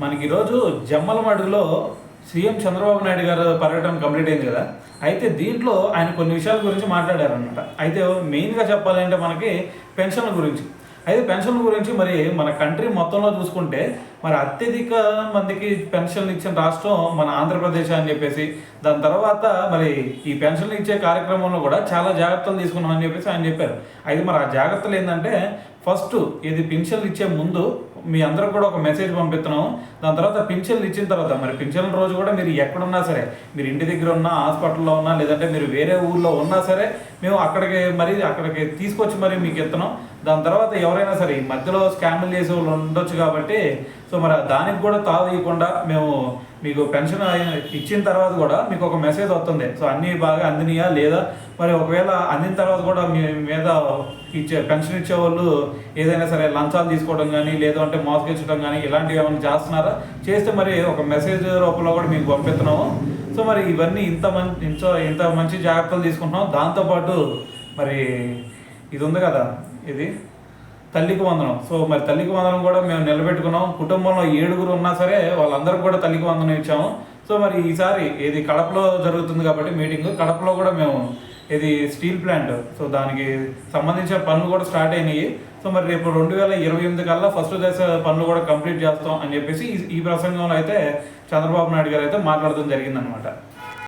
మనకి ఈరోజు జమ్మలమడుగులో సీఎం చంద్రబాబు నాయుడు గారు పర్యటన కంప్లీట్ అయింది కదా. అయితే దీంట్లో ఆయన కొన్ని విషయాల గురించి మాట్లాడారనమాట. అయితే మెయిన్గా చెప్పాలంటే మనకి పెన్షన్ల గురించి. అయితే పెన్షన్ల గురించి మరి మన కంట్రీ మొత్తంలో చూసుకుంటే మరి అత్యధిక మందికి పెన్షన్లు ఇచ్చిన రాష్ట్రం మన ఆంధ్రప్రదేశ్ అని చెప్పేసి, దాని తర్వాత మరి ఈ పెన్షన్లు ఇచ్చే కార్యక్రమంలో కూడా చాలా జాగ్రత్తలు తీసుకున్నామని చెప్పేసి ఆయన చెప్పారు. అయితే మరి ఆ జాగ్రత్తలు ఏంటంటే, ఫస్ట్ ఇది పింఛన్లు ఇచ్చే ముందు మీ అందరికి కూడా ఒక మెసేజ్ పంపిస్తున్నాము. దాని తర్వాత పింఛన్లు ఇచ్చిన తర్వాత మరి పింఛన్ల రోజు కూడా మీరు ఎక్కడున్నా సరే, మీరు ఇంటి దగ్గర ఉన్నా, హాస్పిటల్లో ఉన్నా, లేదంటే మీరు వేరే ఊర్లో ఉన్నా సరే, మేము అక్కడికి తీసుకొచ్చి మరి మీకు ఇస్తున్నాం. దాని తర్వాత ఎవరైనా సరే ఈ మధ్యలో స్కామ్లు చేసే వాళ్ళు ఉండొచ్చు కాబట్టి, సో మరి దానికి కూడా తావీయకుండా మేము మీకు పెన్షన్ ఇచ్చిన తర్వాత కూడా మీకు ఒక మెసేజ్ వస్తుంది. సో అన్నీ బాగా అందినయా లేదా, మరి ఒకవేళ అందిన తర్వాత కూడా మీ మీద పెన్షన్ ఇచ్చేవాళ్ళు ఏదైనా సరే లంచాలు తీసుకోవడం కానీ, లేదు అంటే మోసగించడం కానీ ఇలాంటివి ఏమైనా చేస్తున్నారా, చేస్తే మరి ఒక మెసేజ్ రూపంలో కూడా మీకు పంపిస్తున్నాము. సో మరి ఇవన్నీ ఇంత మంచి జాగ్రత్తలు తీసుకుంటున్నాం. దాంతోపాటు మరి ఇది ఉంది కదా, ఇది తల్లికి వందనం. సో మరి తల్లికి వందనం కూడా మేము నిలబెట్టుకున్నాం. కుటుంబంలో 7 ఉన్నా సరే వాళ్ళందరికీ కూడా తల్లికి వందనం ఇచ్చాము. సో మరి ఈసారి ఇది కడపలో జరుగుతుంది కాబట్టి మీటింగ్, కడపలో కూడా మేము ఇది స్టీల్ ప్లాంట్, సో దానికి సంబంధించిన పనులు కూడా స్టార్ట్ అయినాయి. సో మరి రేపు 2028 కల్లా ఫస్ట్ దశ పనులు కూడా కంప్లీట్ చేస్తాం అని చెప్పేసి ఈ ప్రసంగంలో అయితే చంద్రబాబు నాయుడు గారు అయితే మాట్లాడడం జరిగిందనమాట.